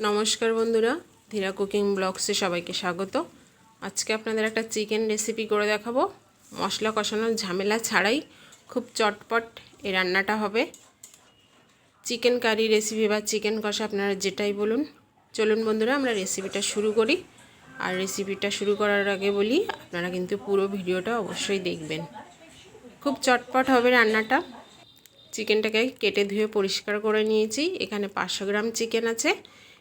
নমস্কার বন্ধুরা, ধীরা কুকিং ব্লগসে সবাইকে স্বাগত। আজকে আপনাদের একটা চিকেন রেসিপি করে দেখাবো। মশলা কষানোর ঝামেলা ছাড়াই খুব চটপট এই রান্নাটা হবে। চিকেন কারি রেসিপি বা চিকেন কষা আপনারা যেটাই বলুন। চলুন বন্ধুরা, আমরা রেসিপিটা শুরু করি। আর রেসিপিটা শুরু করার আগে বলি, আপনারা কিন্তু পুরো ভিডিওটা অবশ্যই দেখবেন। খুব চটপট হবে রান্নাটা। চিকেনটাকে কেটে ধুয়ে পরিষ্কার করে নিয়েছি। এখানে 500 গ্রাম চিকেন আছে।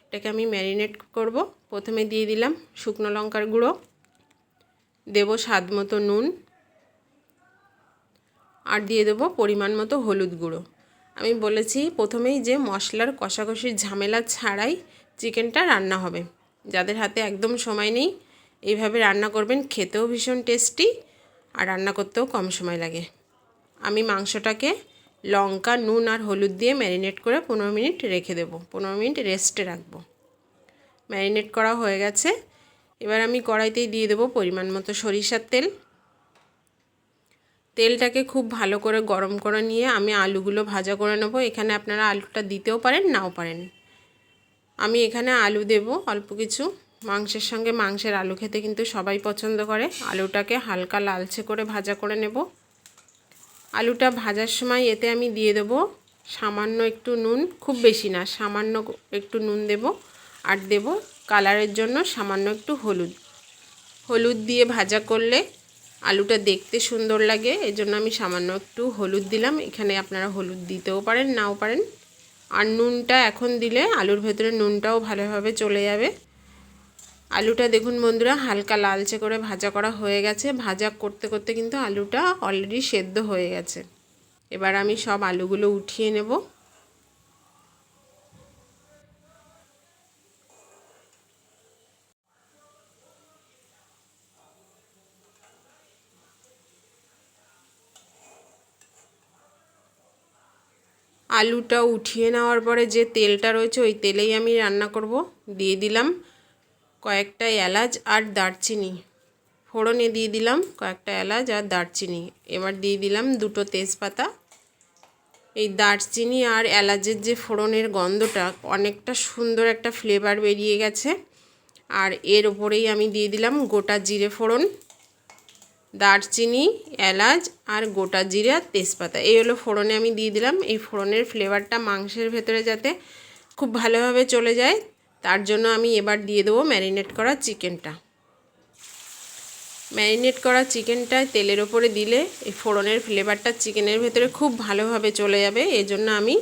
এটাকে আমি ম্যারিনেট করব। প্রথমে দিয়ে দিলাম শুকনো লঙ্কার গুঁড়ো, দেব স্বাদ মতো নুন, আর দিয়ে দেবো পরিমাণ মতো হলুদ গুঁড়ো। আমি বলেছি প্রথমেই যে মশলার কষাকষির ঝামেলা ছাড়াই চিকেনটা রান্না হবে। যাদের হাতে একদম সময় নেই, এইভাবে রান্না করবেন। খেতেও ভীষণ টেস্টি আর রান্না করতেও কম সময় লাগে। আমি মাংসটাকে লঙ্কা, নুন আর হলুদ দিয়ে ম্যারিনেট করে 15 মিনিট রেখে দেবো। 15 মিনিট রেস্টে রাখবো। ম্যারিনেট করা হয়ে গেছে। এবার আমি কড়াইতেই দিয়ে দেবো পরিমাণ মতো সরিষার তেল। তেলটাকে খুব ভালো করে গরম করে নিয়ে আমি আলুগুলো ভাজা করে নেব। এখানে আপনারা আলুটা দিতেও পারেন, নাও পারেন। আমি এখানে আলু দেব অল্প কিছু। মাংসের সঙ্গে মাংসের আলু খেতে কিন্তু সবাই পছন্দ করে। আলুটাকে হালকা লালচে করে ভাজা করে নেব। আলুটা ভাজার সময় এতে আমি দিয়ে দেবো সামান্য একটু নুন, খুব বেশি না, সামান্য একটু নুন দেব। আর দেব কালারের জন্য সামান্য একটু হলুদ। হলুদ দিয়ে ভাজা করলে আলুটা দেখতে সুন্দর লাগে, এজন্য আমি সামান্য একটু হলুদ দিলাম। এখানে আপনারা হলুদ দিতেও পারেন, নাও পারেন। আর নুনটা এখন দিলে আলুর ভেতরে নুনটাও ভালোভাবে চলে যাবে। আলুটা দেখুন বন্ধুরা, হালকা লালচে করে ভাজা করা হয়ে গেছে। ভাজা করতে করতে কিন্তু আলুটা অলরেডি সেদ্ধ হয়ে গেছে। এবার আমি সব আলুগুলো উঠিয়ে নেব। আলুটা উঠিয়ে নেওয়ার পরে যে তেলটা রয়েছে ওই তেলেই আমি রান্না করব। দিয়ে দিলাম কয়েকটা এলাচ আর দারচিনি। ফোড়নে দিয়ে দিলাম কয়েকটা এলাচ আর দারচিনি। এবার দিয়ে দিলাম দুটো তেজপাতা। এই দারচিনি আর এলাচের যে ফোড়নের গন্ধটা, অনেকটা সুন্দর একটা ফ্লেভার বেরিয়ে গেছে। আর এর ওপরেই আমি দিয়ে দিলাম গোটা জিরে ফোড়ন, দারচিনি, এলাচ আর গোটা জিরে আর তেজপাতা। এই হলো ফোড়নে আমি দিয়ে দিলাম। এই ফোড়নের ফ্লেভারটা মাংসের ভেতরে যাতে খুব ভালোভাবে চলে যায়, তার জন্য আমি এবার দিয়ে দেবো ম্যারিনেট করা চিকেনটা। ম্যারিনেট করা চিকেনটা তেলের ওপরে দিলে এই ফোড়নের ফ্লেভারটা চিকেনের ভেতরে খুব ভালোভাবে চলে যাবে। এই জন্য আমি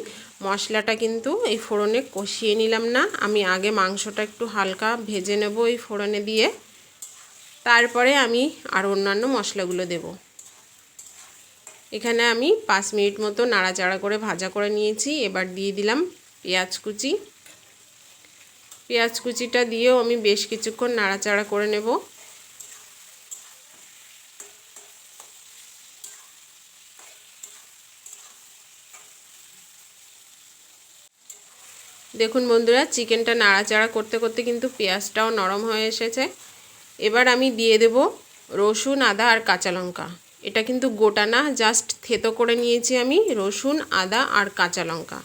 মশলাটা কিন্তু এই ফোড়নে কষিয়ে নিলাম না। আমি আগে মাংসটা একটু হালকা ভেজে নেব এই ফোড়নে দিয়ে, তারপরে আমি আর অন্যান্য মশলাগুলো দেব। এখানে আমি 5 মিনিট মতো নাড়াচাড়া করে ভাজা করে নিয়েছি। এবার দিয়ে দিলাম পেঁয়াজ কুচি। পেঁয়াজ কুচিটা দিয়েও আমি বেশ কিছুক্ষণ নাড়াচাড়া করে নেব। দেখুন বন্ধুরা, চিকেনটা নাড়াচাড়া করতে করতে কিন্তু পেঁয়াজটাও নরম হয়ে এসেছে। এবার আমি দিয়ে দেব রসুন, আদা আর কাঁচা লঙ্কা। এটা কিন্তু গোটা না, জাস্ট থেতো করে নিয়েছি আমি রসুন, আদা আর কাঁচা লঙ্কা।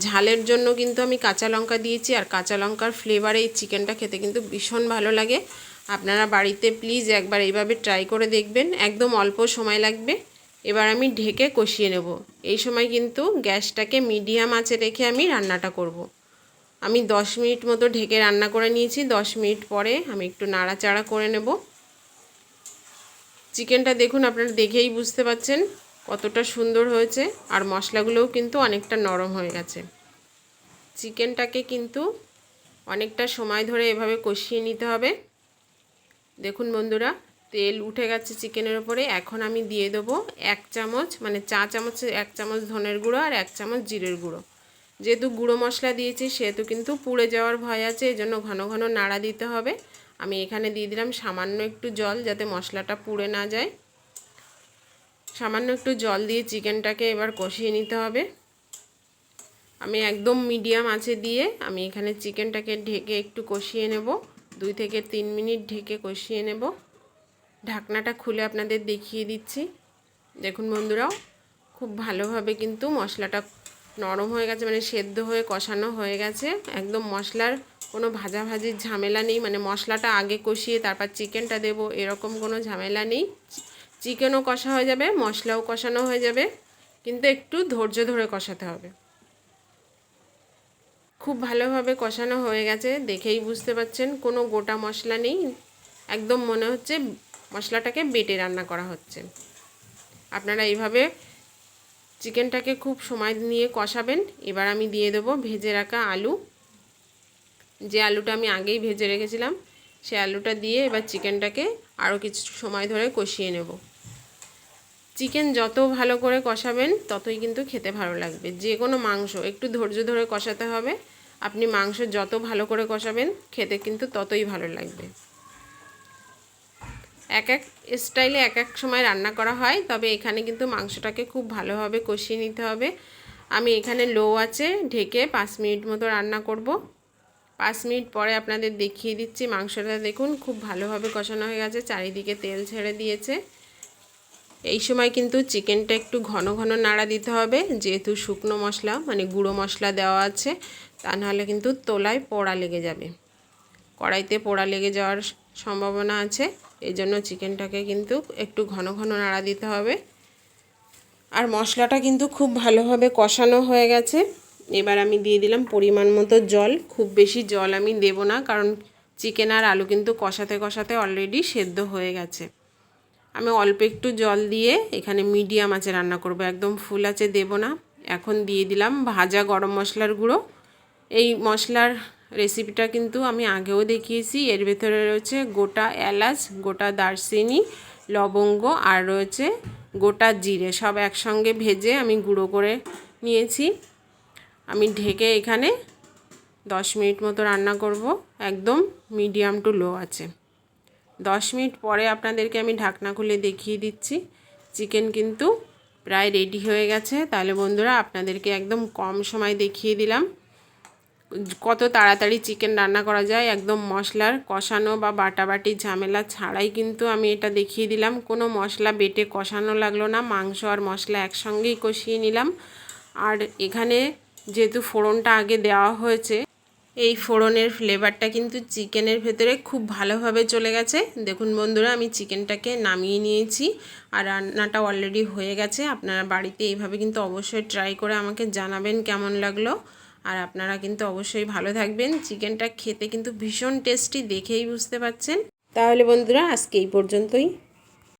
ঝালের জন্য কিন্তু আমি কাঁচা লঙ্কা দিয়েছি, আর কাঁচা লঙ্কার ফ্লেভারে এই চিকেনটা খেতে কিন্তু ভীষণ ভালো লাগে। আপনারা বাড়িতে প্লিজ একবার এইভাবে ট্রাই করে দেখবেন, একদম অল্প সময় লাগবে। এবার আমি ঢেকে কষিয়ে নেব। এই সময় কিন্তু গ্যাসটাকে মিডিয়াম আঁচে রেখে আমি রান্নাটা করব। আমি 10 মিনিট মতো ঢেকে রান্না করে নিয়েছি। 10 মিনিট পরে আমি একটু নাড়াচাড়া করে নেব। চিকেনটা দেখুন, আপনারা দেখেই বুঝতে পাচ্ছেন কতটা সুন্দর হয়েছে, আর মশলাগুলোও কিন্তু অনেকটা নরম হয়ে গেছে। চিকেনটাকে কিন্তু অনেকটা সময় ধরে এভাবে কষিয়ে নিতে হবে। দেখুন বন্ধুরা, তেল উঠে গেছে চিকেনের ওপরে। এখন আমি দিয়ে দেবো 1 চামচ, মানে চা চামচে 1 চামচ ধনের গুঁড়ো আর 1 চামচ জিরের গুঁড়ো। যেহেতু গুঁড়ো মশলা দিয়েছি সেহেতু কিন্তু পুড়ে যাওয়ার ভয় আছে, এজন্য ঘন ঘন নাড়া দিতে হবে। আমি এখানে দিয়ে দিলাম সামান্য একটু জল, যাতে মশলাটা পুড়ে না যায়। সামান্য একটু জল দিয়ে চিকেনটাকে এবার কষিয়ে নিতে হবে। আমি একদম মিডিয়াম আঁচে দিয়ে আমি এখানে চিকেনটাকে ঢেকে একটু কষিয়ে নেব। 2 থেকে 3 মিনিট ঢেকে কষিয়ে নেব। ঢাকনাটা খুলে আপনাদের দেখিয়ে দিচ্ছি। দেখুন বন্ধুরাও, খুব ভালোভাবে কিন্তু মশলাটা নরম হয়ে গেছে, মানে সেদ্ধ হয়ে কষানো হয়ে গেছে। একদম মশলার কোনো ভাজাভাজির ঝামেলা নেই, মানে মশলাটা আগে কষিয়ে তারপর চিকেনটা দেব এরকম কোনো ঝামেলা নেই। চিকেনও কষা হয়ে যাবে, মশলাও কষানো হয়ে যাবে, কিন্তু একটু ধৈর্য ধরে কষাতে হবে। খুব ভালোভাবে কষানো হয়ে গেছে, দেখেই বুঝতে পাচ্ছেন কোনো গোটা মশলা নেই, একদম মনে হচ্ছে মশলাটাকে বেটে রান্না করা হচ্ছে। আপনারা এইভাবে চিকেনটাকে খুব সময় নিয়ে কষাবেন। এবার আমি দিয়ে দেবো ভেজে রাখা আলু, যে আলুটা আমি আগেই ভেজে রেখেছিলাম সেই আলুটা দিয়ে এবার চিকেনটাকে আরও কিছু সময় ধরে কষিয়ে নেব। চিকেন যত ভালো করে কষাবেন ততই কিন্তু খেতে ভালো লাগবে। যে কোনো মাংস একটু ধৈর্য ধরে কষাতে হবে। আপনি মাংস যত ভালো করে কষাবেন খেতে কিন্তু ততই ভালো লাগবে। এক এক স্টাইলে এক এক সময় রান্না করা হয়, তবে এখানে কিন্তু মাংসটাকে খুব ভালোভাবে কষিয়ে নিতে হবে। আমি এখানে লো আছে ঢেকে 5 মিনিট মতো রান্না করব। 5 মিনিট পরে আপনাদের দেখিয়ে দিচ্ছি। মাংসটা দেখুন খুব ভালোভাবে কষানো হয়ে গেছে, চারিদিকে তেল ছেড়ে দিয়েছে। এই সময় কিন্তু চিকেনটা একটু ঘন ঘন নাড়া দিতে হবে, যেহেতু শুকনো মশলা মানে গুঁড়ো মশলা দেওয়া আছে, তা নাহলে কিন্তু তোলায় পোড়া লেগে যাবে, কড়াইতে পোড়া লেগে যাওয়ার সম্ভাবনা আছে। এই জন্য চিকেনটাকে কিন্তু একটু ঘন ঘন নাড়া দিতে হবে। আর মশলাটা কিন্তু খুব ভালোভাবে কষানো হয়ে গেছে। এবার আমি দিয়ে দিলাম পরিমাণ মতো জল। খুব বেশি জল আমি দেব না, কারণ চিকেন আর আলু কিন্তু কষাতে কষাতে অলরেডি সেদ্ধ হয়ে গেছে। আমি অল্প একটু জল দিয়ে এখানে মিডিয়াম আঁচে রান্না করব, একদম ফুল আঁচে দেব না। এখন দিয়ে দিলাম ভাজা গরম মশলার গুঁড়ো। এই মশলার রেসিপিটা কিন্তু আমি আগেও দেখিয়েছি। এর ভেতরে রয়েছে গোটা এলাচ, গোটা দারচিনি, লবঙ্গ আর রয়েছে গোটা জিরে, সব একসঙ্গে ভেজে আমি গুঁড়ো করে নিয়েছি। আমি ঢেকে এখানে 10 মিনিট মতো রান্না করব, একদম মিডিয়াম টু লো আছে। 10 মিনিট পরে আপনাদেরকে আমি ঢাকনা খুলে দেখিয়ে দিচ্ছি। চিকেন কিন্তু প্রায় রেডি হয়ে গেছে। তাহলে বন্ধুরা আপনাদেরকে একদম কম সময় দেখিয়ে দিলাম কত তাড়াতাড়ি চিকেন রান্না করা যায়, একদম মশলার কষানো বা বাটাবাটির ঝামেলা ছাড়াই কিন্তু আমি এটা দেখিয়ে দিলাম। কোনো মশলা বেটে কষানো লাগলো না, মাংস আর মশলা একসঙ্গেই কষিয়ে নিলাম। আর এখানে যেহেতু ফোড়নটা আগে দেওয়া হয়েছে, এই ফোড়নের ফ্লেভারটা কিন্তু চিকেনের ভেতরে খুব ভালোভাবে চলে গেছে। দেখুন বন্ধুরা, আমি চিকেনটাকে নামিয়ে নিয়েছি আর রান্নাটা অলরেডি হয়ে গেছে। আপনারা বাড়িতে এইভাবে কিন্তু অবশ্যই ট্রাই করে আমাকে জানাবেন কেমন লাগলো। আর আপনারা কিন্তু অবশ্যই ভালো থাকবেন। চিকেনটা খেতে কিন্তু ভীষণ টেস্টি, দেখেই বুঝতে পারছেন। তাহলে বন্ধুরা আজকে এই পর্যন্তই।